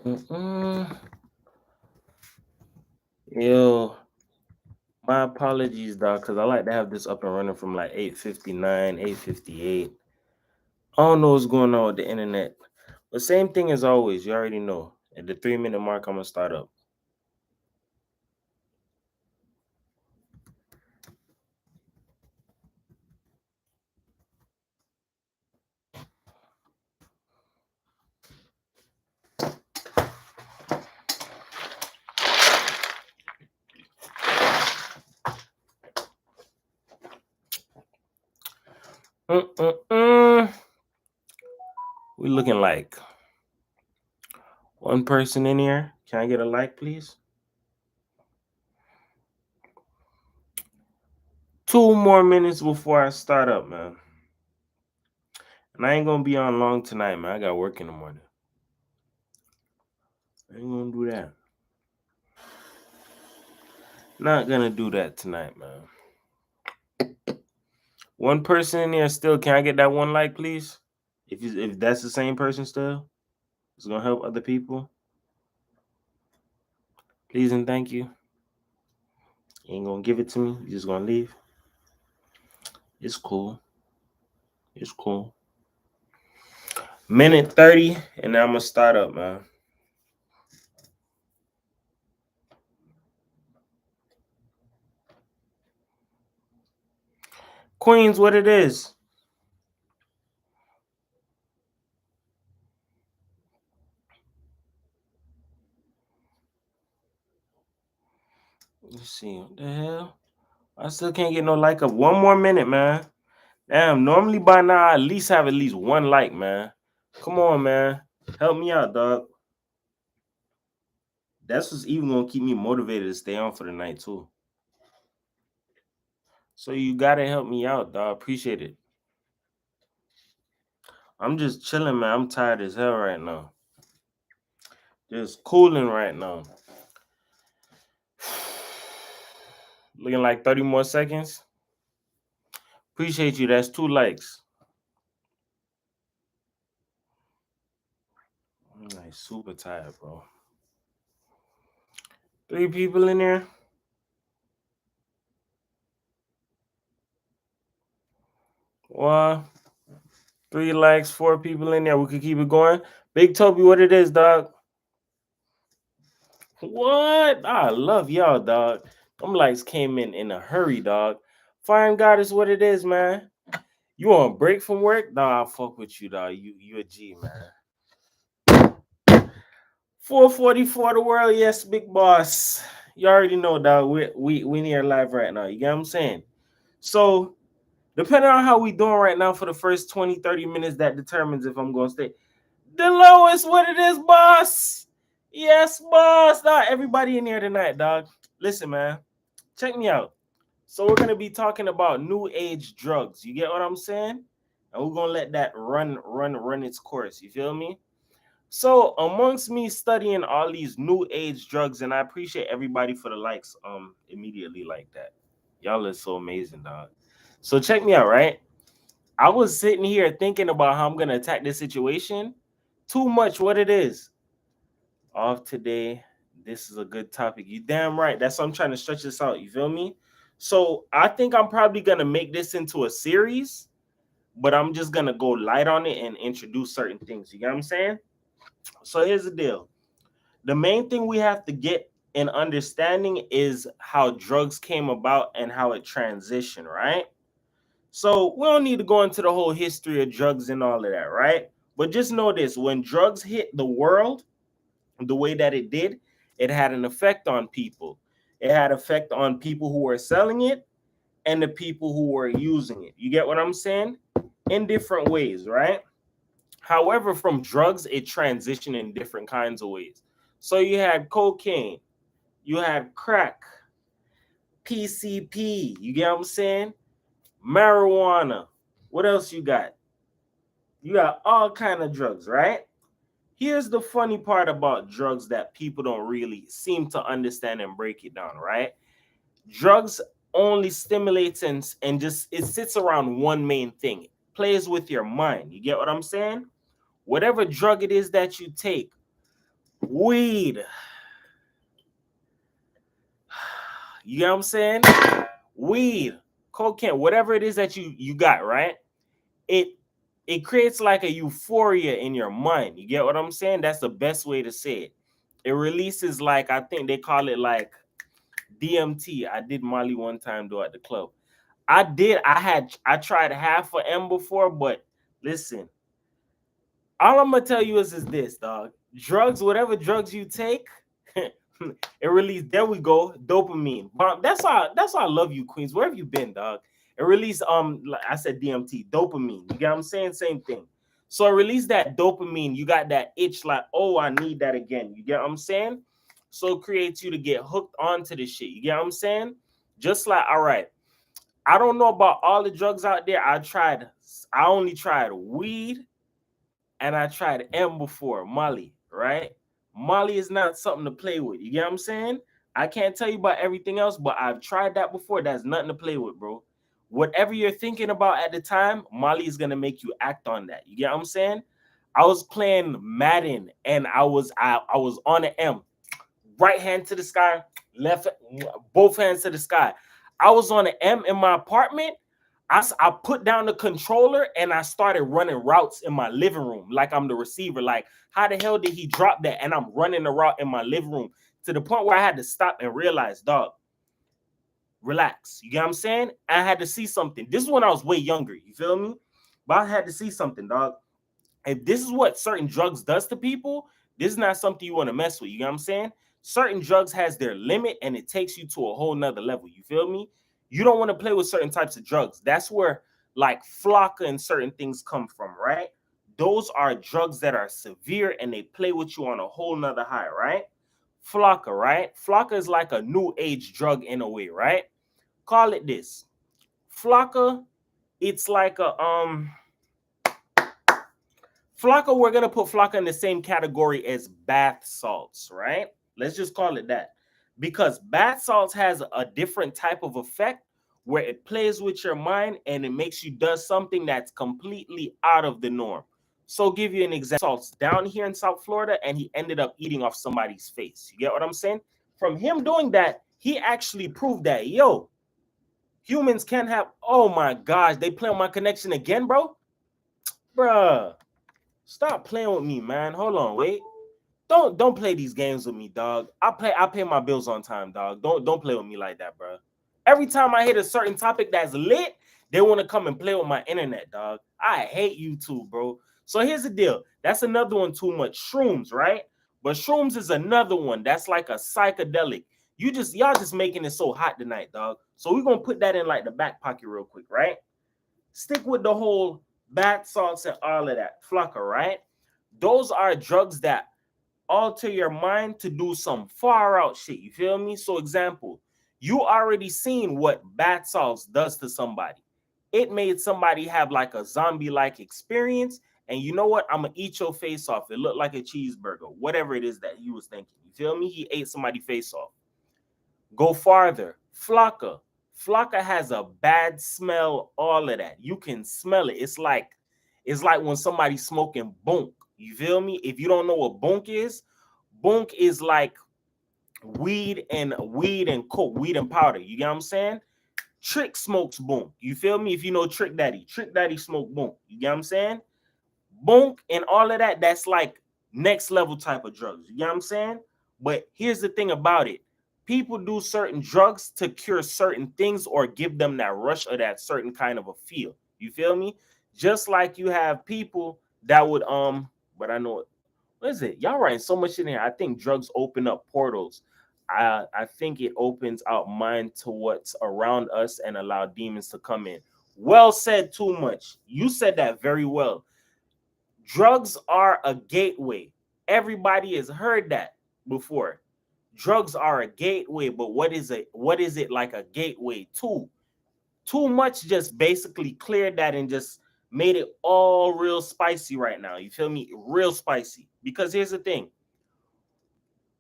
Yo, my apologies, dog, because I like to have this up and running from like 8:59, 8:58. I don't know what's going on with the internet. But same thing as always, you already know. At the 3 minute mark, I'm gonna start up. Mm-mm-mm. We looking like one person in here. Can I get a like, please? 2 more minutes before I start up, man. And I ain't gonna be on long tonight, man. I got work in the morning. I ain't gonna do that. Not gonna do that tonight, man. One person in there still. Can I get that one like, please? If that's the same person still, it's gonna help other people. Please and thank you. You ain't gonna give it to me. You just gonna leave. It's cool. It's cool. Minute 30, and now I'm gonna start up, man. Queens, what it is? Let's see. What the hell? I still can't get no like up. 1 more minute, man. Damn, normally by now I at least one like, man. Come on, man. Help me out, dog. That's what's even gonna keep me motivated to stay on for the night too. So you gotta help me out, dog. Appreciate it. I'm just chilling, man. I'm tired as hell right now. Just cooling right now. Looking like 30 more seconds. Appreciate you. That's 2 likes. I'm like super tired, bro. 3 people in there. One, 3 likes, 4 people in there. We could keep it going. Big Toby, what it is, dog? What? I love y'all, dog. Them likes came in a hurry, dog. Fine God is what it is, man. You on break from work? Nah, I fuck with you, dog. You a G, man. 444 the world, yes, big boss. You already know, dog. We near live right now. You get what I'm saying? So depending on how we doing right now for the first 20, 30 minutes, that determines if I'm gonna stay. The lowest, what it is, boss. Yes, boss. Dog, everybody in here tonight, dog. Listen, man. Check me out. So we're gonna be talking about new age drugs. You get what I'm saying? And we're gonna let that run its course. You feel me? So amongst me studying all these new age drugs, and I appreciate everybody for the likes immediately like that. Y'all are so amazing, dog. So check me out, right? I was sitting here thinking about how I'm gonna attack this situation. Too much what it is. Off today. This is a good topic. You damn right. That's why I'm trying to stretch this out. You feel me? So I think I'm probably gonna make this into a series, but I'm just gonna go light on it and introduce certain things. You get what I'm saying? So here's the deal. The main thing we have to get in understanding is how drugs came about and how it transitioned, right? So we don't need to go into the whole history of drugs and all of that, right? But just know this: when drugs hit the world the way that it did, it had an effect on people. It had effect on people who were selling it and the people who were using it. You get what I'm saying? In different ways, right? However, from drugs, it transitioned in different kinds of ways. So you had cocaine, you had crack, PCP, you get what I'm saying? Marijuana. What else you got? You got all kind of drugs, right? Here's the funny part about drugs that people don't really seem to understand and break it down, right? Drugs only stimulates and just it sits around one main thing. It plays with your mind. You get what I'm saying? Whatever drug it is that you take, weed. You get what I'm saying? Weed, cocaine, whatever it is that you got, right? It it creates like a euphoria in your mind. You get what I'm saying? That's the best way to say it. It releases, like, I think they call it like DMT. I did Molly one time though at the club. I tried half a M before, but listen, all I'm gonna tell you is this, dog. Drugs, whatever drugs you take, it release. There we go, dopamine. That's why I love you, Queens. Where have you been, dog? It release like I said, DMT, dopamine. You get what I'm saying? Same thing. So it release that dopamine. You got that itch, like, oh, I need that again. You get what I'm saying? So it creates you to get hooked onto the shit. You get what I'm saying? Just like, all right, I don't know about all the drugs out there. I only tried weed and I tried M before, Molly, right? Molly is not something to play with. You get what I'm saying? I can't tell you about everything else, but I've tried that before. That's nothing to play with, bro. Whatever you're thinking about at the time, Molly is gonna make you act on that. You get what I'm saying? I was playing Madden and I was on an M, right hand to the sky, left, both hands to the sky. I was on an M in my apartment. I put down the controller and I started running routes in my living room like I'm the receiver. Like, how the hell did he drop that? And I'm running the route in my living room to the point where I had to stop and realize, dog, relax. You get what I'm saying? I had to see something. This is when I was way younger. You feel me? But I had to see something, dog. If this is what certain drugs does to people, this is not something you want to mess with. You know what I'm saying? Certain drugs has their limit and it takes you to a whole nother level. You feel me? You don't want to play with certain types of drugs. That's where like flocka and certain things come from, right? Those are drugs that are severe and they play with you on a whole nother high, right? Flocka, right? Flocka is like a new age drug in a way, right? Call it this. Flocka, it's like a Flocka, we're gonna put Flocka in the same category as bath salts, right? Let's just call it that. Because bath salts has a different type of effect where it plays with your mind and it makes you do something that's completely out of the norm. So give you an example. Salts down here in South Florida and he ended up eating off somebody's face. You get what I'm saying? From him doing that, he actually proved that, yo, humans can have, oh my gosh, they play on my connection again, bro? Bruh. Stop playing with me, man. Hold on, wait. Don't play these games with me, dog. I pay my bills on time, dog. Don't play with me like that, bro. Every time I hit a certain topic that's lit, they want to come and play with my internet, dog. I hate YouTube, bro. So here's the deal. That's another one too much. Shrooms, right? But shrooms is another one that's like a psychedelic. Y'all just making it so hot tonight, dog. So we're gonna put that in like the back pocket real quick, right? Stick with the whole bath salts and all of that. Flocka, right? Those are drugs that alter your mind to do some far out shit. You feel me? So, example, you already seen what bath salts does to somebody. It made somebody have like a zombie-like experience. And you know what? I'm gonna eat your face off. It looked like a cheeseburger, whatever it is that he was thinking. You feel me? He ate somebody's face off. Go farther. Flocka. Flocka has a bad smell, all of that. You can smell it. It's like when somebody's smoking bunk. You feel me? If you don't know what bunk is like weed and coke, weed and powder. You get what I'm saying? Trick smokes bunk. You feel me? If you know Trick Daddy smoke bunk. You get what I'm saying? Bunk and all of that, that's like next level type of drugs. You get what I'm saying? But here's the thing about it. People do certain drugs to cure certain things or give them that rush or that certain kind of a feel. You feel me? Just like you have people that would but I know it. What is it? Y'all writing so much in here. I think drugs open up portals. I think it opens out mind to what's around us and allow demons to come in. Well said, too much. You said that very well. Drugs are a gateway. Everybody has heard that before. Drugs are a gateway, but what is it like a gateway to? Too much just basically cleared that and just made it all real spicy right now. You feel me? Real spicy. Because here's the thing.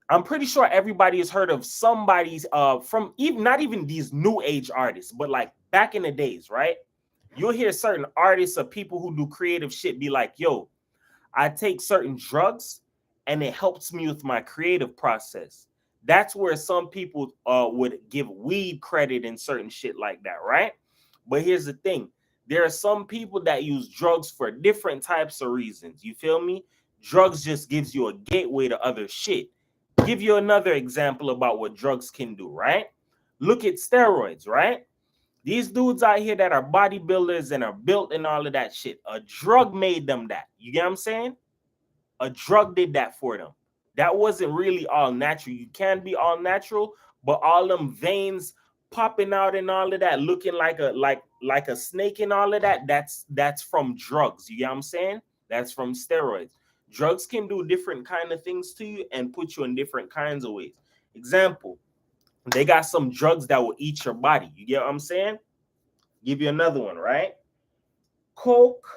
I'm pretty sure everybody has heard of somebody's from even not even these new age artists, but like back in the days, right? You'll hear certain artists or people who do creative shit be like, yo, I take certain drugs and it helps me with my creative process. That's where some people would give weed credit and certain shit like that, right? But here's the thing. There are some people that use drugs for different types of reasons. You feel me? Drugs just gives you a gateway to other shit. Give you another example about what drugs can do, right? Look at steroids, right? These dudes out here that are bodybuilders and are built and all of that shit, a drug made them that. You get what I'm saying? A drug did that for them. That wasn't really all natural. You can be all natural, but all them veins popping out and all of that, looking like a snake and all of that, that's from drugs. You get what I'm saying? That's from steroids. Drugs can do different kind of things to you and put you in different kinds of ways. Example, they got some drugs that will eat your body. You get what I'm saying? Give you another one, right? Coke,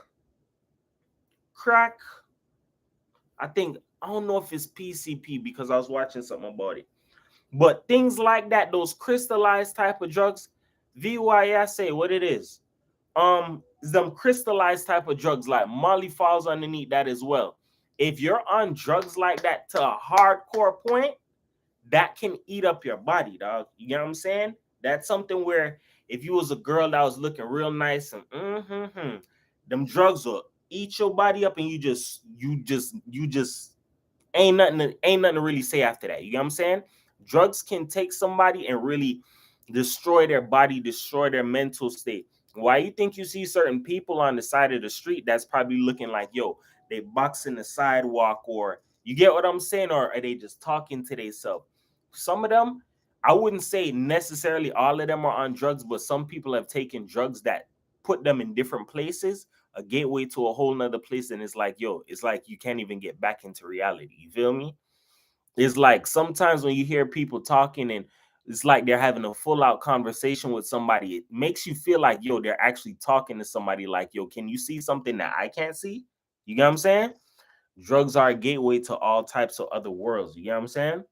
crack. I don't know if it's PCP because I was watching something about it. But things like that, those crystallized type of drugs, VYS, what it is. Them crystallized type of drugs like Molly falls underneath that as well. If you're on drugs like that to a hardcore point, that can eat up your body, dog. You know what I'm saying? That's something where if you was a girl that was looking real nice and them drugs will eat your body up, and you just ain't nothing to really say after that. You know what I'm saying? Drugs can take somebody and really destroy their body, destroy their mental state. Why you think you see certain people on the side of the street that's probably looking like, yo, they boxing the sidewalk, or you get what I'm saying, or are they just talking to themselves? Some of them, I wouldn't say necessarily all of them are on drugs, but some people have taken drugs that put them in different places, a gateway to a whole nother place, and it's like, yo, it's like you can't even get back into reality. You feel me? It's like sometimes when you hear people talking and it's like they're having a full out conversation with somebody, it makes you feel like, yo, they're actually talking to somebody like, yo, can you see something that I can't see? You get what I'm saying? Drugs are a gateway to all types of other worlds. You get what I'm saying?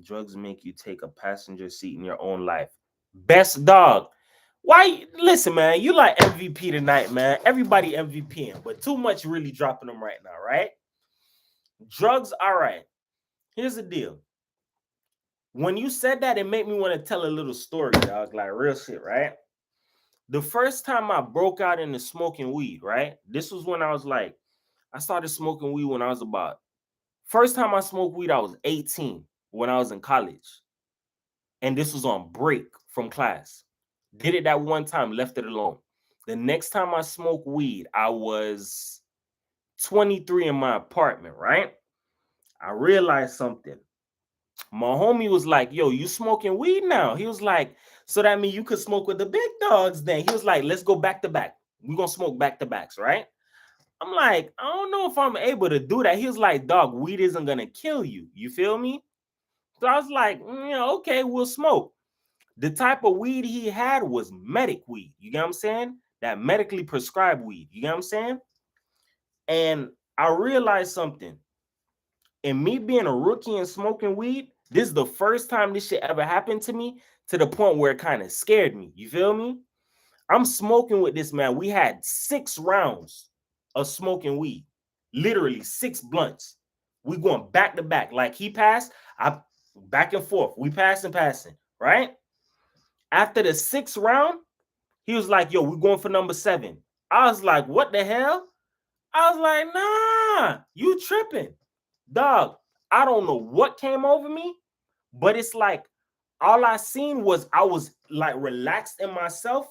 Drugs make you take a passenger seat in your own life. Best dog. Why? Listen, man, you like MVP tonight, man. Everybody MVPing, but too much really dropping them right now, right? Drugs, all right. Here's the deal. When you said that, it made me want to tell a little story, dog, like real shit, right? The first time I broke out into smoking weed, right? This was when I started smoking weed when I was about, first time I smoked weed, I was 18 when I was in college. And this was on break from class. Did it that one time, left it alone. The next time I smoked weed, I was 23 in my apartment, right? I realized something. My homie was like, yo, you smoking weed now? He was like, so that means you could smoke with the big dogs then. He was like, let's go back to back. We're going to smoke back to backs, right? I'm like, I don't know if I'm able to do that. He was like, dog, weed isn't going to kill you. You feel me? So I was like, yeah, okay, we'll smoke. The type of weed he had was medic weed. You get what I'm saying? That medically prescribed weed. You get what I'm saying? And I realized something. And me being a rookie and smoking weed, this is the first time this shit ever happened to me, to the point where it kind of scared me. You feel me? I'm smoking with this man. We had 6 rounds of smoking weed, literally 6 blunts. We going back to back. Like he passed, I back and forth. We passing, right? After the 6th round, he was like, yo, we're going for number 7. I was like, what the hell? I was like, nah, you tripping. Dog, I don't know what came over me, but it's like all I seen was I was like relaxed in myself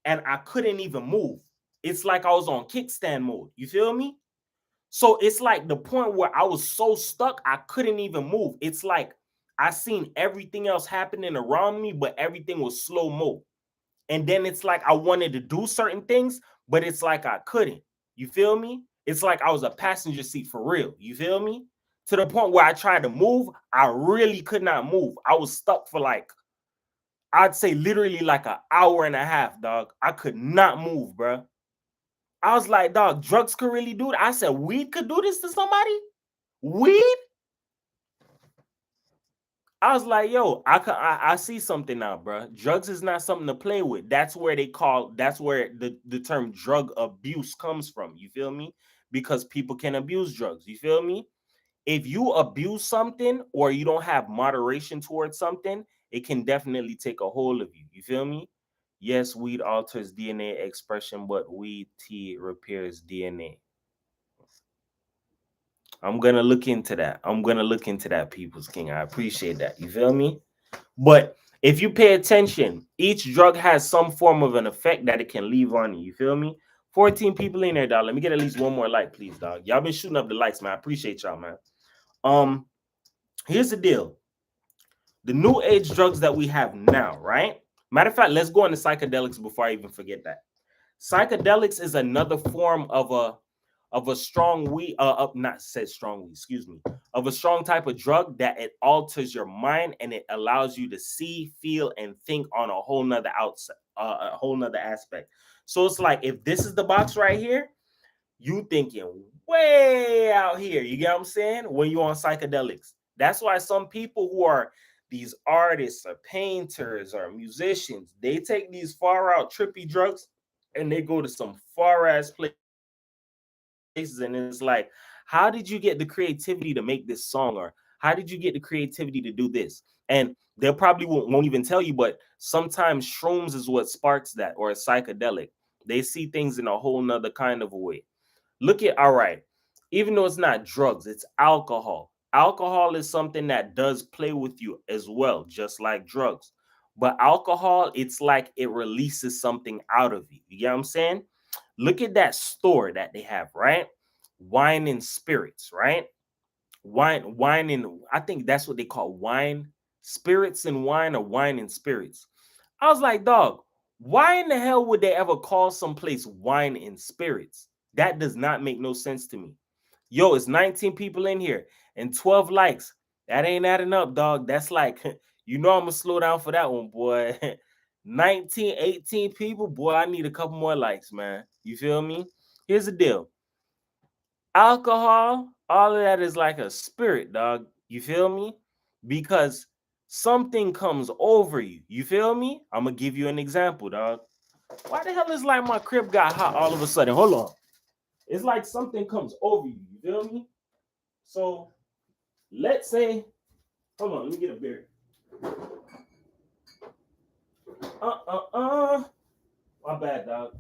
and I couldn't even move. It's like I was on kickstand mode. You feel me? So it's like the point where I was so stuck, I couldn't even move. It's like I seen everything else happening around me, but everything was slow mo. And then it's like I wanted to do certain things, but it's like I couldn't. You feel me? It's like I was a passenger seat for real. You feel me? To the point where I tried to move, I really could not move. I was stuck for like, I'd say literally like an hour and a half, dog. I could not move, bro. I was like, dog, drugs could really do it. I said, weed could do this to somebody? Weed? I was like, yo, I see something now, bro. Drugs is not something to play with. That's where the term drug abuse comes from. You feel me? Because people can abuse drugs. You feel me? if you abuse something or you don't have moderation towards something, it can definitely take a hold of you. You feel me? Yes, weed alters DNA expression, but weed tea repairs DNA. I'm gonna look into that. I'm gonna look into that, People's King. I appreciate that. You feel me? But if you pay attention, each drug has some form of an effect that it can leave on you. You feel me? 14 people in there, dog. Let me get at least one more like, please, dog. Y'all been shooting up the likes, man. I appreciate y'all, man. Um, Here's the deal. The new age drugs that we have now, right? Matter of fact, let's go into psychedelics before I even forget that. Psychedelics is another form of a strong weed, not said strong weed, excuse me, of a strong type of drug that it alters your mind and it allows you to see, feel, and think on a whole nother outside, a whole nother aspect. So it's like if this is the box right here, you thinking way out here. You get what I'm saying? When you're on psychedelics. That's why some people who are these artists or painters or musicians, they take these far out trippy drugs and they go to some far ass places. And it's like, how did you get the creativity to make this song? Or how did you get the creativity to do this? And they probably won't even tell you, but sometimes shrooms is what sparks that, or a psychedelic. They see things in a whole nother kind of a way. Look at, all right, even though it's not drugs, it's alcohol. Alcohol is something that does play with you as well, just like drugs. But alcohol, it's like it releases something out of you. You get what I'm saying? Look at that store that they have, right? Wine and spirits, right? Wine and I think that's what they call wine, spirits and wine, or wine and spirits. I was like, dog, why in the hell would they ever call someplace wine and spirits? That does not make no sense to me. Yo, it's 19 people in here and 12 likes. That ain't adding up, dog. That's like, you know, I'm gonna slow down for that one, boy. 19, 18 people, boy, I need a couple more likes, man. You feel me? Here's the deal. Alcohol, all of that is like a spirit, dog. You feel me? Because something comes over you. You feel me? I'm gonna give you an example, dog. Why the hell is like my crib got hot all of a sudden? Hold on. It's like something comes over you. You feel me? So let's say, hold on, let me get a beer. Uh uh uh. My bad, dog.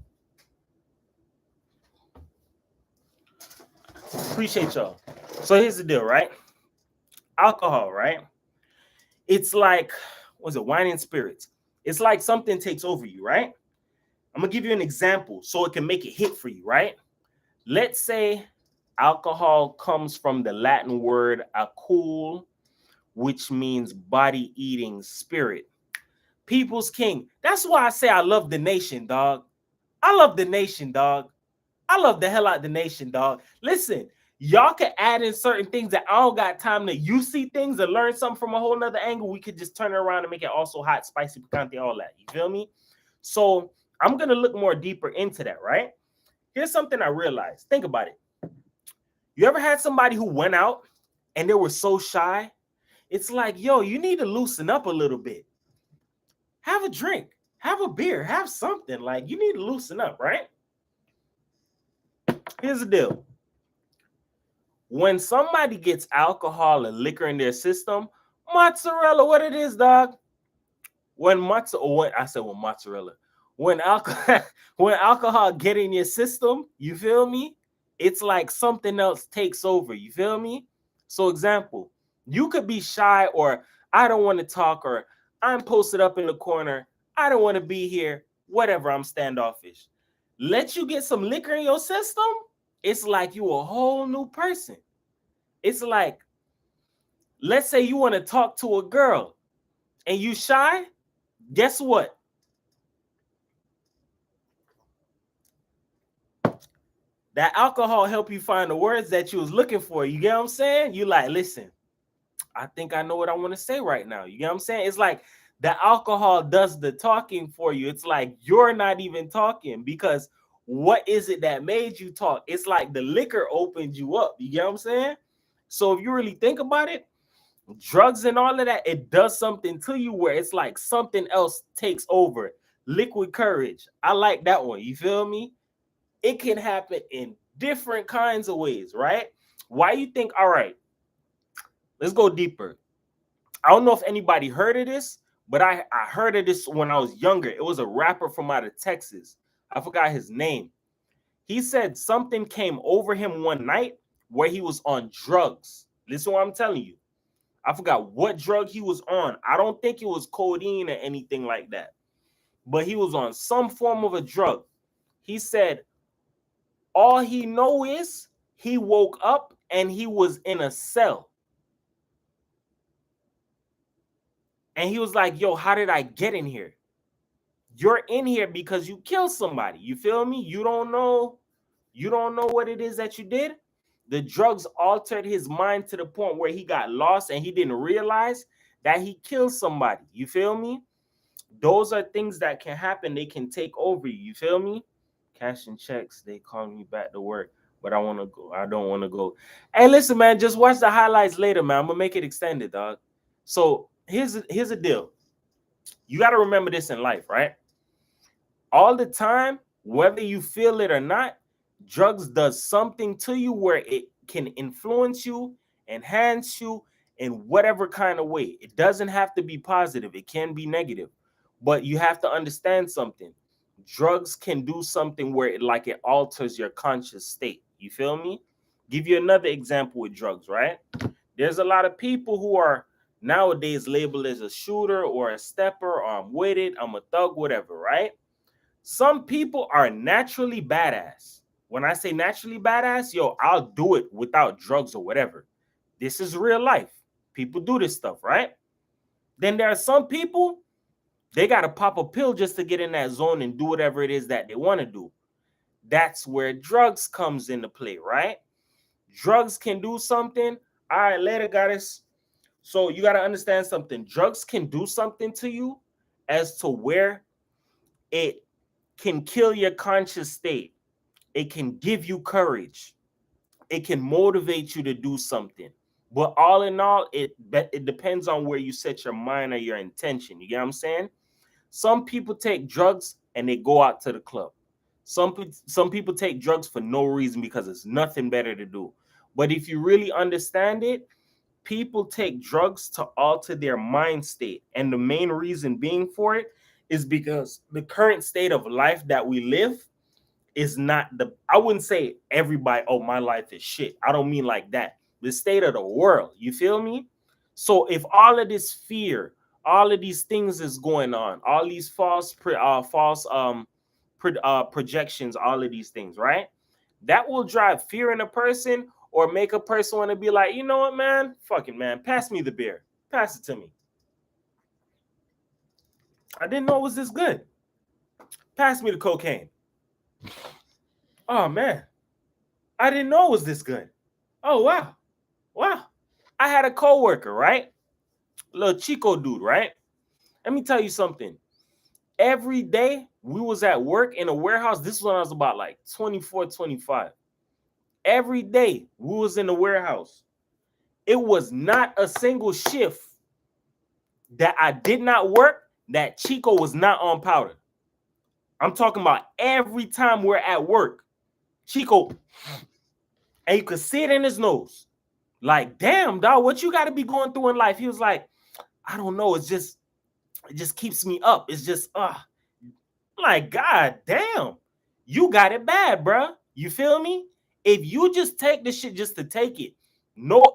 Appreciate y'all. So here's the deal, right? Alcohol, right? It's like, what's it, wine and spirits. It's like something takes over you, right? I'm gonna give you an example so it can make it hit for you, right? Let's say alcohol comes from the Latin word alcohol, which means body eating spirit. People's king. That's why I say I love the nation, dog. I love the nation, dog. I love the hell out of the nation, dog. Listen, y'all can add in certain things that I don't got time to. You see things and learn something from a whole nother angle. We could just turn it around and make it also hot, spicy, picante, all that. You feel me? So I'm gonna look more deeper into that, right? Here's something I realized. Think about it. You ever had somebody who went out and they were so shy? It's like, yo, you need to loosen up a little bit. Have a drink, have a beer, have something. Like, you need to loosen up, right? Here's the deal. When somebody gets alcohol and liquor in their system, mozzarella, what it is, dog? When mozzarella, when alcohol when alcohol get in your system, you feel me? It's like something else takes over. You feel me? So, example, you could be shy, or I don't want to talk, or I'm posted up in the corner. I don't want to be here. Whatever. I'm standoffish. Let you get some liquor in your system. It's like you a whole new person. It's like, let's say you want to talk to a girl and you shy. Guess what? That alcohol help you find the words that you was looking for. You get what I'm saying? You like, listen, I think I know what I want to say right now. You get what I'm saying? It's like the alcohol does the talking for you. It's like you're not even talking, because what is it that made you talk? It's like the liquor opened you up. You get what I'm saying? So if you really think about it, drugs and all of that, it does something to you where it's like something else takes over. Liquid courage. I like that one. You feel me? It can happen in different kinds of ways, right? Why you think, all right, let's go deeper. I don't know if anybody heard of this, but I heard of this when I was younger. It was a rapper from out of Texas. I forgot his name. He said something came over him one night where he was on drugs. Listen to what I'm telling you. I forgot what drug he was on. I don't think it was codeine or anything like that. But he was on some form of a drug. He said all he know is he woke up and he was in a cell. And he was like, yo, how did I get in here? You're in here because you killed somebody. You feel me? You don't know what it is that you did. The drugs altered his mind to the point where he got lost and he didn't realize that he killed somebody. You feel me? Those are things that can happen. They can take over you. You feel me? Cash and checks. They call me back to work, but I want to go. I don't want to go. Hey, listen, man. Just watch the highlights later, man. I'm gonna make it extended, dog. So here's a deal. You got to remember this in life, right? All the time, whether you feel it or not, drugs does something to you where it can influence you, enhance you in whatever kind of way. It doesn't have to be positive. It can be negative. But you have to understand something. Drugs can do something where it alters your conscious state. You feel me? Give you another example with drugs, right? There's a lot of people who are nowadays labeled as a shooter or a stepper, or I'm with it, I'm a thug, whatever, right? Some people are naturally badass. When I say naturally badass, yo, I'll do it without drugs or whatever. This is real life. People do this stuff, right? Then there are some people, they got to pop a pill just to get in that zone and do whatever it is that they want to do. That's where drugs comes into play, right? Drugs can do something. All right, later, guys. So you got to understand something. Drugs can do something to you as to where it can kill your conscious state. It can give you courage. It can motivate you to do something. But all in all, it depends on where you set your mind or your intention. You get what I'm saying? Some people take drugs and they go out to the club. Some people take drugs for no reason because it's nothing better to do. But if you really understand it, people take drugs to alter their mind state. And the main reason being for it is because the current state of life that we live is not I wouldn't say everybody, oh, my life is shit. I don't mean like that. The state of the world, you feel me? So if all of this fear, all of these things is going on, all these false projections, all of these things, right? That will drive fear in a person or make a person want to be like, you know what, man? Fucking man, pass me the beer. Pass it to me. I didn't know it was this good. Pass me the cocaine. Oh, man. I didn't know it was this good. Oh, wow. Wow. I had a coworker, right? Little Chico dude, right? Let me tell you something. Every day we was at work in a warehouse. This was when I was about like 24, 25. Every day we was in the warehouse. It was not a single shift that I did not work that Chico was not on powder. I'm talking about every time we're at work. Chico, and you could see it in his nose. Like, damn, dog, what you got to be going through in life? He was like, I don't know. It just keeps me up. It's just, like, God damn, you got it bad, bro. You feel me? If you just take this shit just to take it, no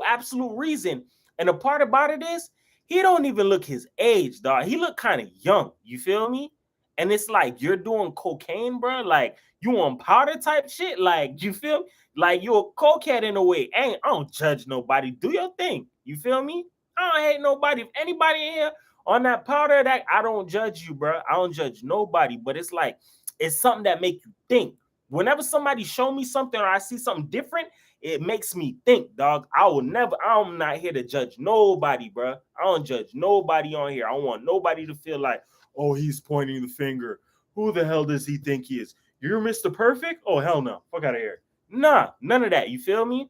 absolute reason. And the part about it is, he don't even look his age, dog. He look kind of young. You feel me? And it's like, you're doing cocaine, bro. Like, you on powder type shit. Like, you feel like you're a cokehead in a way. I don't judge nobody. Do your thing. You feel me? I don't hate nobody. If anybody in here on that powder, that I don't judge you, bro. I don't judge nobody. But it's like, it's something that make you think. Whenever somebody show me something or I see something different, it makes me think, dog. I'm not here to judge nobody, bro. I don't judge nobody on here. I don't want nobody to feel like, oh, he's pointing the finger. Who the hell does he think he is? You're Mr. Perfect? Oh, hell no. Fuck out of here. Nah, none of that. You feel me?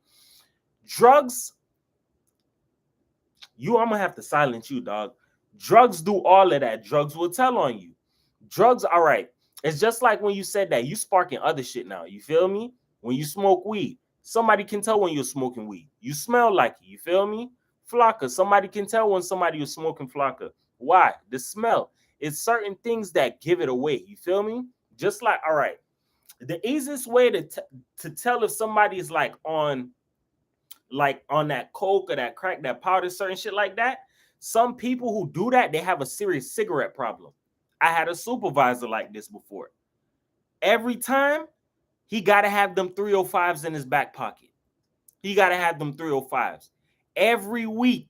Drugs, I'm going to have to silence you, dog. Drugs do all of that. Drugs will tell on you. Drugs, all right. It's just like when you said that. You sparking other shit now. You feel me? When you smoke weed, Somebody can tell when you're smoking weed. You smell like it. You feel me? Flocka. Somebody can tell when somebody is smoking flocka. Why? The smell. It's certain things that give it away. You feel me? Just like, all right, the easiest way to tell if somebody is like on that coke or that crack, that powder, certain shit like that. Some people who do that, they have a serious cigarette problem. I had a supervisor like this before. Every time he got to have them 305s in his back pocket. He got to have them 305s. Every week,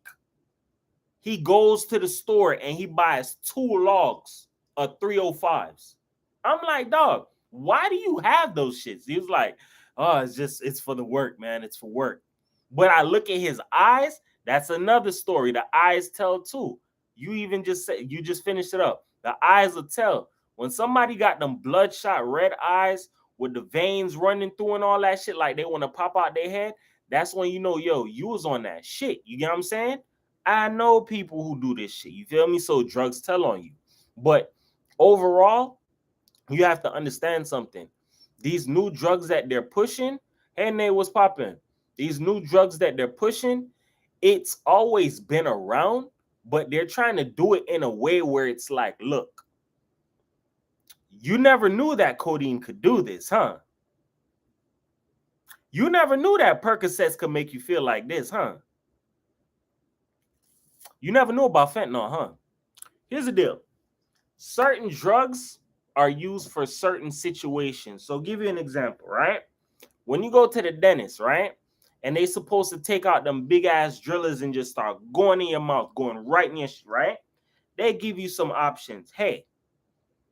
he goes to the store and he buys 2 logs of 305s. I'm like, dog, why do you have those shits? He was like, oh, it's for the work, man. It's for work. But I look at his eyes, that's another story. The eyes tell too. You just finished it up. The eyes will tell. When somebody got them bloodshot red eyes with the veins running through and all that shit, like they want to pop out their head, that's when you know, yo, you was on that shit. You get what I'm saying? I know people who do this shit. You feel me? So drugs tell on you. But overall, you have to understand something. These new drugs that they're pushing, hey, Nate, what's popping? These new drugs that they're pushing, it's always been around, but they're trying to do it in a way where it's like, look, you never knew that codeine could do this, huh? You never knew that Percocets could make you feel like this, huh? You never knew about fentanyl, huh? Here's the deal. Certain drugs are used for certain situations. So I'll give you an example, right? When you go to the dentist, right? And they supposed to take out them big ass drillers and just start going in your mouth, going right in your shit, right? They give you some options. Hey,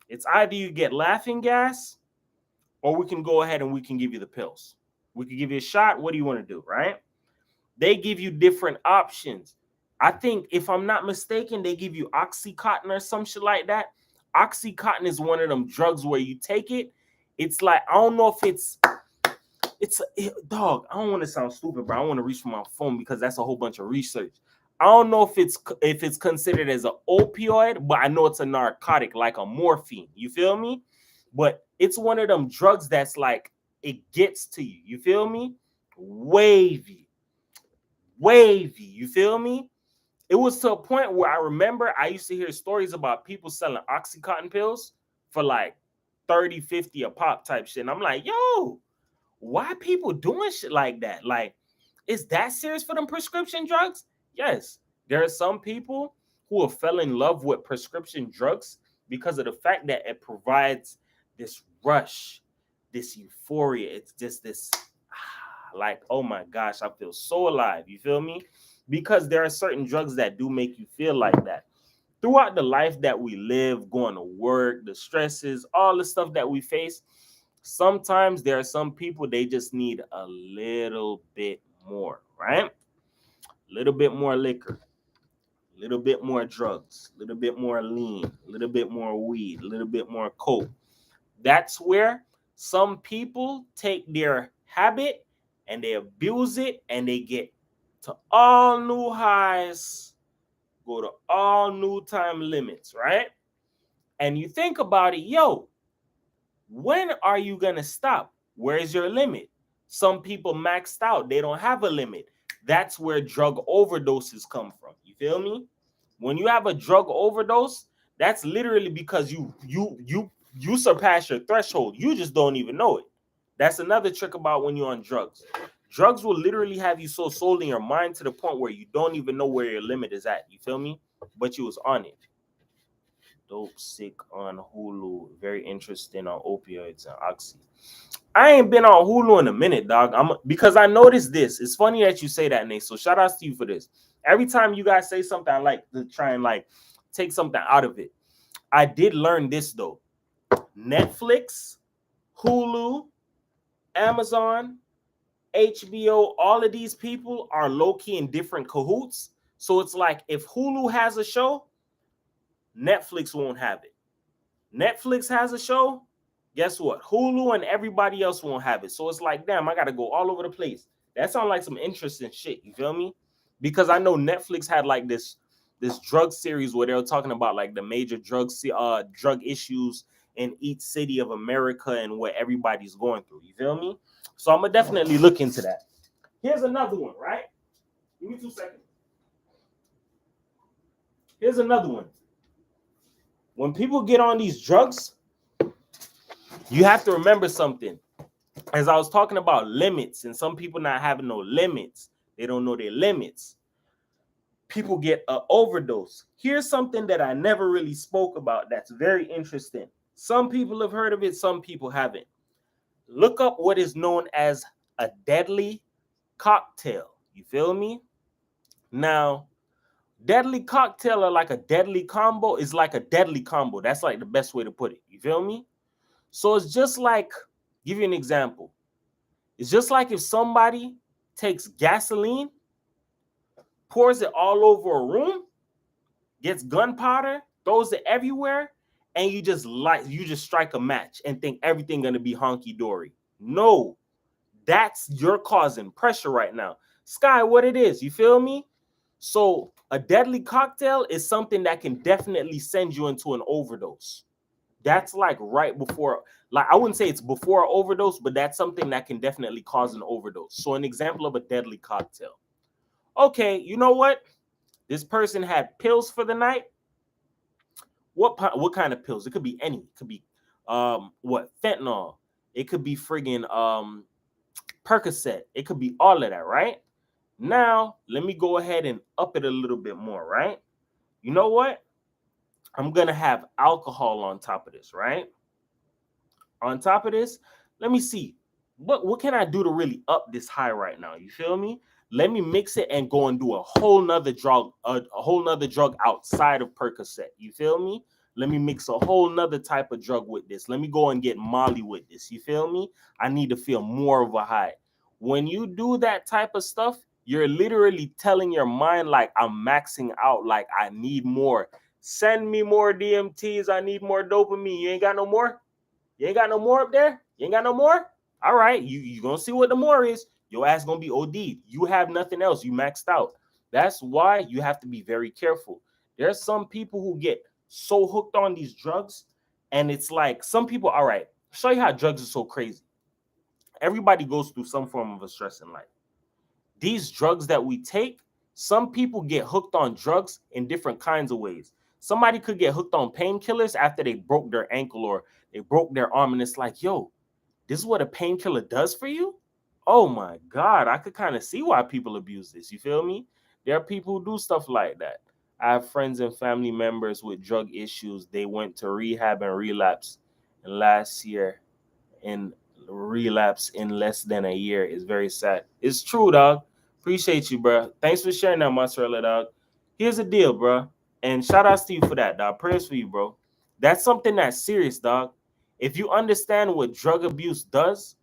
it's either you get laughing gas or we can go ahead and we can give you the pills. We can give you a shot. What do you want to do, right? They give you different options. I think, if I'm not mistaken, they give you Oxycontin or some shit like that. Oxycontin is one of them drugs where you take it. It's like, I don't know if dog, I don't want to sound stupid, bro. I want to reach for my phone because that's a whole bunch of research. I don't know if it's considered as an opioid, but I know it's a narcotic, like a morphine. You feel me? But it's one of them drugs that's like, it gets to you. You feel me? Wavy. You feel me? It was to a point where I remember I used to hear stories about people selling Oxycontin pills for like 30, 50 a pop type shit. And I'm like, yo, why people doing shit like that? Like, is that serious for them prescription drugs? Yes. There are some people who have fell in love with prescription drugs because of the fact that it provides this rush, this euphoria. It's just this, like, oh my gosh, I feel so alive. You feel me? Because there are certain drugs that do make you feel like that. Throughout the life that we live, going to work, the stresses, all the stuff that we face, sometimes there are some people, they just need a little bit more, right? A little bit more liquor, a little bit more drugs, a little bit more lean, a little bit more weed, a little bit more coke. That's where some people take their habit and they abuse it and they get to all new highs, go to all new time limits, right? And you think about it, yo, when are you going to stop? Where's your limit? Some people maxed out. They don't have a limit. That's where drug overdoses come from. You feel me? When you have a drug overdose, that's literally because you surpass your threshold. You just don't even know it. That's another trick about when you're on drugs. Drugs will literally have you so sold in your mind to the point where you don't even know where your limit is at. You feel me? But you was on it. Dope Sick on Hulu. Very interesting on opioids and oxy. I ain't been on Hulu in a minute, dog. Because I noticed this. It's funny that you say that, Nate. So shout outs to you for this. Every time you guys say something, I like to try and like take something out of it. I did learn this though. Netflix, Hulu, Amazon, HBO, all of these people are low-key in different cahoots. So it's like if Hulu has a show, Netflix won't have it. Netflix has a show, guess what? Hulu and everybody else won't have it. So it's like, damn, I got to go all over the place. That sounds like some interesting shit. You feel me? Because I know Netflix had like this drug series where they were talking about like the major drug issues in each city of America and what everybody's going through. You feel me? So I'm gonna definitely look into that. Here's another one, right? Give me 2 seconds. Here's another one. When people get on these drugs, you have to remember something. As I was talking about limits and some people not having no limits, they don't know their limits. People get an overdose. Here's something that I never really spoke about that's very interesting. Some people have heard of it, some people haven't. Look up what is known as a deadly cocktail. You feel me? Now, deadly cocktail or like a deadly combo is like a deadly combo. That's like the best way to put it. You feel me? So it's just like, give you an example. It's just like if somebody takes gasoline, pours it all over a room, gets gunpowder, throws it everywhere, and you just strike a match and think everything gonna be honky dory. No, you're causing pressure right now. Sky, what it is, you feel me? So a deadly cocktail is something that can definitely send you into an overdose. That's like right before, like I wouldn't say it's before an overdose, but that's something that can definitely cause an overdose. So an example of a deadly cocktail. Okay, you know what? This person had pills for the night. What kind of pills? It could be any. It could be fentanyl. It could be friggin' Percocet. It could be all of that, right? Now, let me go ahead and up it a little bit more, right? You know what? I'm going to have alcohol on top of this, right? On top of this, let me see. What can I do to really up this high right now? You feel me? Let me mix it and go and do a whole nother drug, a whole nother drug outside of Percocet. You feel me? Let me mix a whole nother type of drug with this. Let me go and get Molly with this. You feel me? I need to feel more of a high. When you do that type of stuff, you're literally telling your mind like I'm maxing out, like I need more. Send me more DMTs. I need more dopamine. You ain't got no more? You ain't got no more up there? You ain't got no more? All right, you gonna see what the more is. Your ass gonna be OD'd. You have nothing else. You maxed out. That's why you have to be very careful. There's some people who get so hooked on these drugs, and it's like some people, all right, show you how drugs are so crazy. Everybody goes through some form of a stress in life. These drugs that we take, some people get hooked on drugs in different kinds of ways. Somebody could get hooked on painkillers after they broke their ankle or they broke their arm, and it's like, yo, this is what a painkiller does for you? Oh my God, I could kind of see why people abuse this. You feel me? There are people who do stuff like that. I have friends and family members with drug issues. They went to rehab and relapse. And last year, in relapse in less than a year is very sad. It's true, dog. Appreciate you, bro. Thanks for sharing that, mozzarella, dog. Here's the deal, bro. And shout outs to you for that, dog. Prayers for you, bro. That's something that's serious, dog. If you understand what drug abuse does,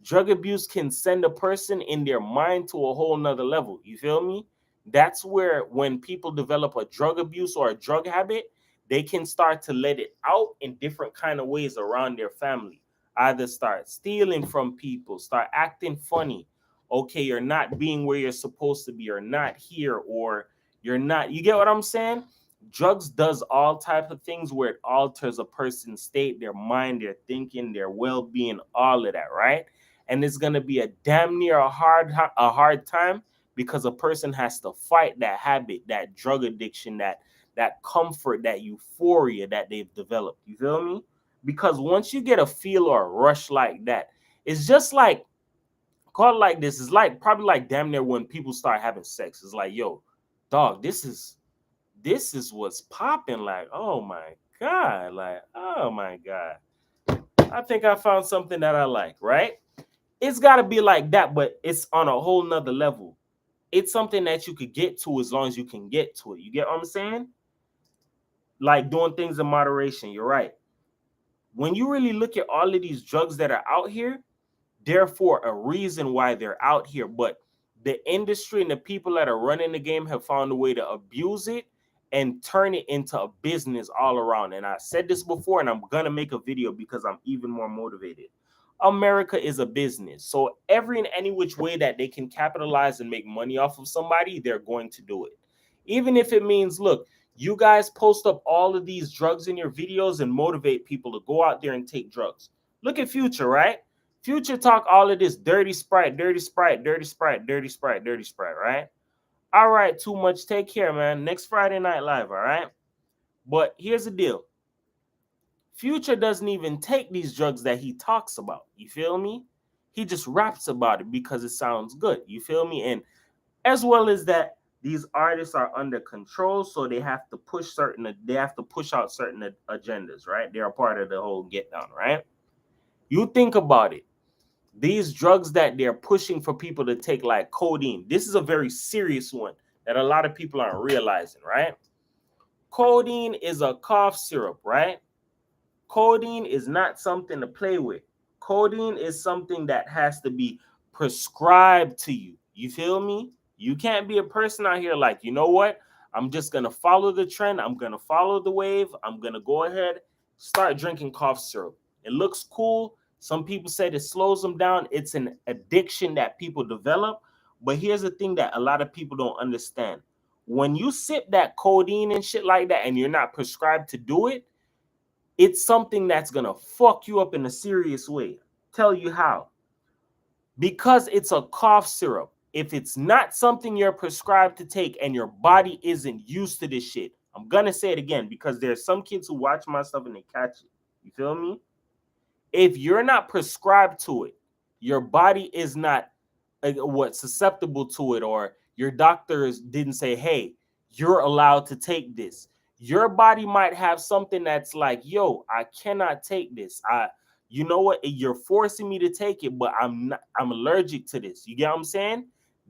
drug abuse can send a person in their mind to a whole nother level. You feel me? That's where when people develop a drug abuse or a drug habit, they can start to let it out in different kind of ways around their family. Either start stealing from people, start acting funny. Okay, you're not being where you're supposed to be, you're not here, or you're not. You get what I'm saying? Drugs does all type of things where it alters a person's state, their mind, their thinking, their well-being, all of that, right? And it's gonna be a damn near a hard time because a person has to fight that habit, that drug addiction, that comfort, that euphoria that they've developed. You feel me? Because once you get a feel or a rush like that, it's just like, call it like this. It's like probably like damn near when people start having sex. It's like, yo, dog, this is what's popping. Like, oh my God, like, oh my God. I think I found something that I like, right? It's got to be like that, but it's on a whole nother level. It's something that you could get to as long as you can get to it. You get what I'm saying? Like doing things in moderation. You're right. When you really look at all of these drugs that are out here, therefore a reason why they're out here. But the industry and the people that are running the game have found a way to abuse it and turn it into a business all around. And I said this before, and I'm going to make a video because I'm even more motivated. America is a business. So every and any which way that they can capitalize and make money off of somebody, they're going to do it. Even if it means, look, You guys post up all of these drugs in your videos and motivate people to go out there and take drugs. Look at Future, right? Future talk all of this dirty Sprite, dirty Sprite, dirty Sprite, dirty Sprite, dirty Sprite, right? All right, too much. Take care, man. Next Friday Night Live, all right? But here's the deal. Future doesn't even take these drugs that he talks about. You feel me? He just raps about it because it sounds good. You feel me? And as well as that, these artists are under control, so they have to push out certain agendas, right? They're a part of the whole get down, right? You think about it. These drugs that they're pushing for people to take, like codeine, this is a very serious one that a lot of people aren't realizing, right? Codeine is a cough syrup, right? Codeine is not something to play with. Codeine is something that has to be prescribed to you. You feel me? You can't be a person out here like, you know what? I'm just going to follow the trend. I'm going to follow the wave. I'm going to go ahead, start drinking cough syrup. It looks cool. Some people say it slows them down. It's an addiction that people develop. But here's the thing that a lot of people don't understand. When you sip that codeine and shit like that and you're not prescribed to do it, it's something that's going to fuck you up in a serious way. Tell you how. Because it's a cough syrup. If it's not something you're prescribed to take and your body isn't used to this shit, I'm going to say it again because there's some kids who watch my stuff and they catch it. You feel me? If you're not prescribed to it, your body is not susceptible to it, or your doctors didn't say, hey, you're allowed to take this. Your body might have something that's like, yo, I cannot take this. You know what? You're forcing me to take it, but I'm allergic to this. You get what I'm saying?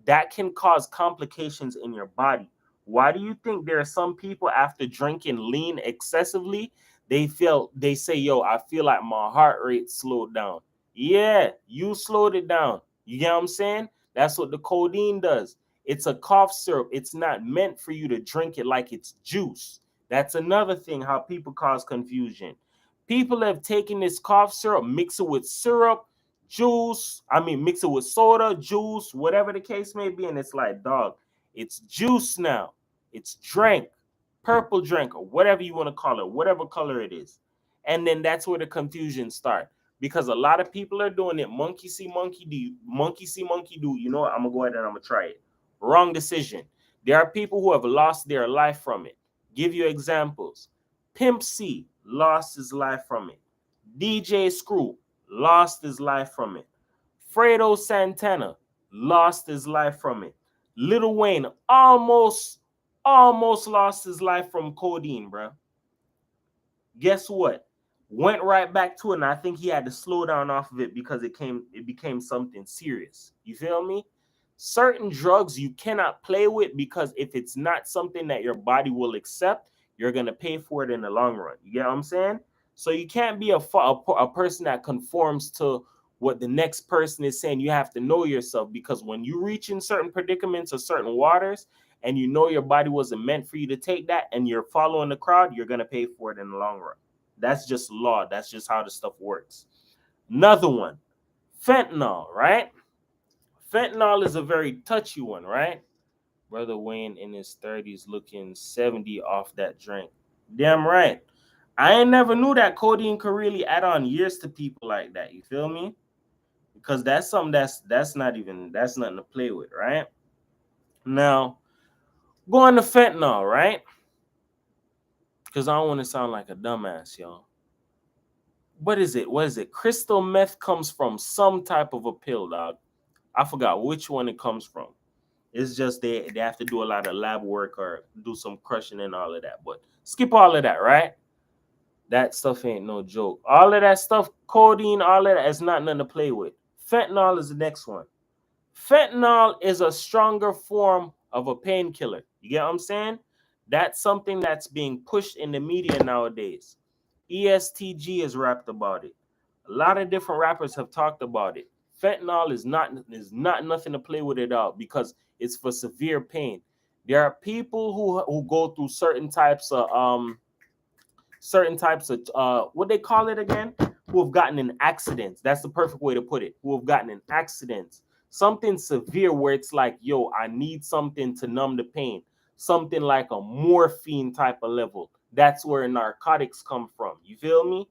That can cause complications in your body. Why do you think there are some people after drinking lean excessively, they say, yo, I feel like my heart rate slowed down. Yeah, you slowed it down. You get what I'm saying? That's what the codeine does. It's a cough syrup. It's not meant for you to drink it like it's juice. That's another thing how people cause confusion. People have taken this cough syrup, mix it with syrup, mix it with soda, juice, whatever the case may be, and it's like, dog, it's juice now. It's drink, purple drink, or whatever you want to call it, whatever color it is. And then that's where the confusion starts. Because a lot of people are doing it. Monkey see, monkey do. Monkey see, monkey do. You know what? I'm going to go ahead and I'm going to try it. Wrong decision. There are people who have lost their life from it. Give you examples. Pimp C lost his life from it. DJ Screw lost his life from it. Fredo Santana lost his life from it. Lil Wayne almost lost his life from codeine, bro. Guess what? Went right back to it, and I think he had to slow down off of it because it became something serious. You feel me? Certain drugs you cannot play with because if it's not something that your body will accept, you're going to pay for it in the long run. You get what I'm saying? So you can't be a person that conforms to what the next person is saying. You have to know yourself, because when you reach in certain predicaments or certain waters and you know your body wasn't meant for you to take that and you're following the crowd, you're going to pay for it in the long run. That's just law. That's just how the stuff works. Another one, fentanyl, right? Fentanyl is a very touchy one, right? Brother Wayne in his 30s looking 70 off that drink. Damn right. I ain't never knew that codeine could really add on years to people like that. You feel me? Because that's something that's nothing to play with, right? Now, going to fentanyl, right? Because I don't want to sound like a dumbass, y'all. What is it? Crystal meth comes from some type of a pill, dog. I forgot which one it comes from. It's just they have to do a lot of lab work or do some crushing and all of that. But skip all of that, right? That stuff ain't no joke. All of that stuff, codeine, all of that is not nothing to play with. Fentanyl is the next one. Fentanyl is a stronger form of a painkiller. You get what I'm saying? That's something that's being pushed in the media nowadays. ESTG has rapped about it. A lot of different rappers have talked about it. Fentanyl is not nothing to play with at all because it's for severe pain. There are people who go through certain types of what they call it again, who have gotten in accidents. That's the perfect way to put it. Who have gotten in accidents, something severe where it's like, yo, I need something to numb the pain. something like a morphine type of level. That's where narcotics come from. You feel me?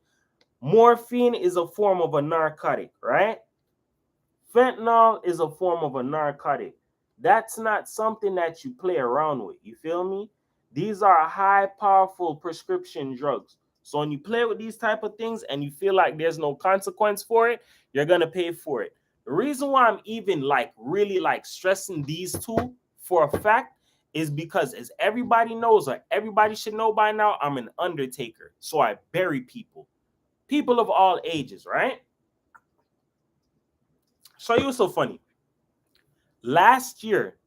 Morphine is a form of a narcotic, right? Fentanyl is a form of a narcotic. That's not something that you play around with. You feel me? These are high powerful prescription drugs. So when you play with these type of things and you feel like there's no consequence for it, you're going to pay for it. The reason why I'm even like really like stressing these two for a fact is because, as everybody knows, or everybody should know by now, I'm an undertaker. So I bury people of all ages, right? So it was so funny. Last year,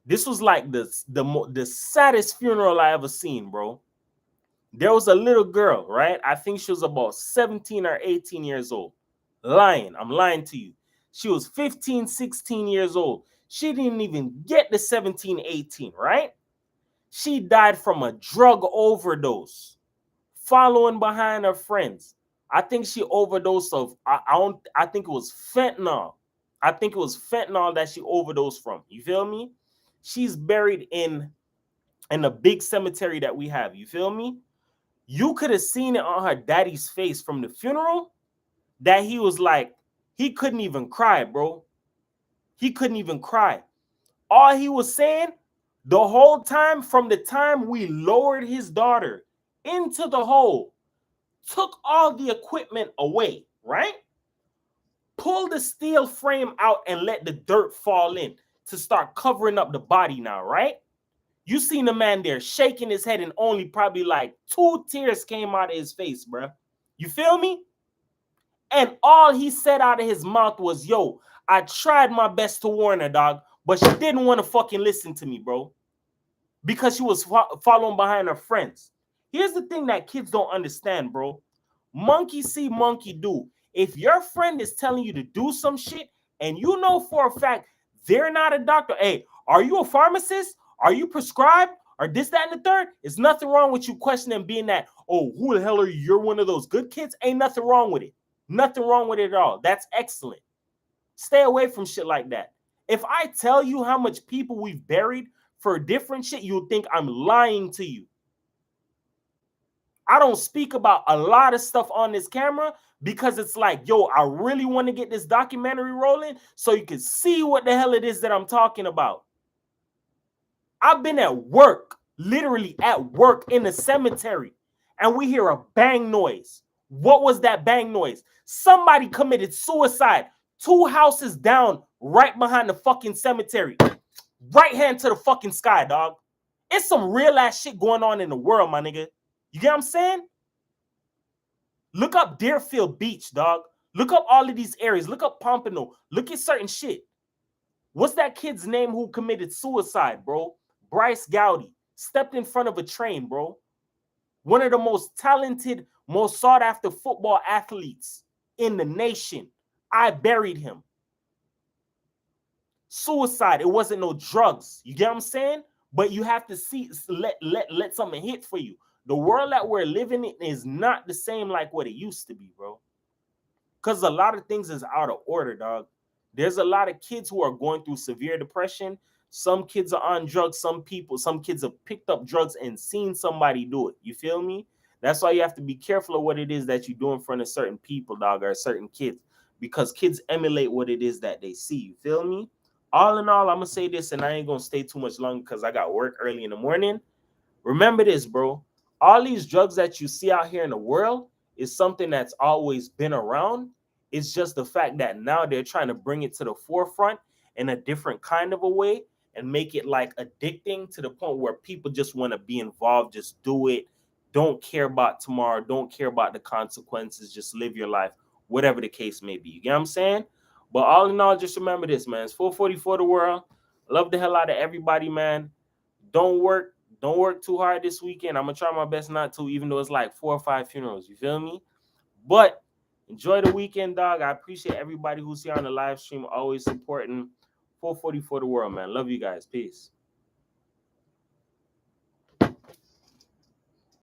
this was like the saddest funeral I ever seen, bro. There was a little girl, right? I think she was about 17 or 18 years old. I'm lying to you. She was 15, 16 years old. She didn't even get the 17, 18, right? She died from a drug overdose, following behind her friends. I think she overdosed of, I think it was fentanyl. I think it was fentanyl that she overdosed from. You feel me? She's buried in a big cemetery that we have. You feel me? You could have seen it on her daddy's face from the funeral that he was like, he couldn't even cry, bro. He couldn't even cry. All he was saying the whole time, from the time we lowered his daughter into the hole, took all the equipment away, right? Pull the steel frame out and let the dirt fall in to start covering up the body now, right? You seen the man there shaking his head and only probably like 2 tears came out of his face, bro. You feel me? And all he said out of his mouth was, yo, I tried my best to warn her, dog, but she didn't want to fucking listen to me, bro, because she was following behind her friends. Here's the thing that kids don't understand, bro. Monkey see, monkey do. If your friend is telling you to do some shit and you know for a fact they're not a doctor, hey, are you a pharmacist? Are you prescribed? Or this, that, and the third? There's nothing wrong with you questioning being that, oh, who the hell are you? You're one of those good kids? Ain't nothing wrong with it. Nothing wrong with it at all. That's excellent. Stay away from shit like that. If I tell you how much people we've buried for different shit, you'll think I'm lying to you. I don't speak about a lot of stuff on this camera because it's like, yo, I really want to get this documentary rolling so you can see what the hell it is that I'm talking about. I've been at work, literally at work in the cemetery, and we hear a bang noise. What was that bang noise? Somebody committed suicide 2 houses down right behind the fucking cemetery. Right hand to the fucking sky, dog. It's some real ass shit going on in the world, my nigga. You get what I'm saying? Look up Deerfield Beach, dog. Look up all of these areas. Look up Pompano. Look at certain shit. What's that kid's name who committed suicide, bro? Bryce Gowdy. Stepped in front of a train, bro. One of the most talented, most sought after football athletes in the nation. I buried him. Suicide. It wasn't no drugs. You get what I'm saying? But you have to see, let something hit for you. The world that we're living in is not the same like what it used to be, bro. Because a lot of things is out of order, dog. There's a lot of kids who are going through severe depression. Some kids are on drugs. Some kids have picked up drugs and seen somebody do it. You feel me? That's why you have to be careful of what it is that you do in front of certain people, dog, or certain kids. Because kids emulate what it is that they see. You feel me? All in all, I'm going to say this, and I ain't going to stay too much longer because I got work early in the morning. Remember this, bro. All these drugs that you see out here in the world is something that's always been around. It's just the fact that now they're trying to bring it to the forefront in a different kind of a way and make it like addicting to the point where people just want to be involved, just do it. Don't care about tomorrow. Don't care about the consequences. Just live your life, whatever the case may be. You get what I'm saying? But all in all, just remember this, man. It's 4:44 the world. Love the hell out of everybody, man. Don't work too hard this weekend. I'm gonna try my best not to, even though it's like 4 or 5 funerals. You feel me? But enjoy the weekend, dog. I appreciate everybody who's here on the live stream, always supporting 4:44 the world, man. Love you guys. Peace.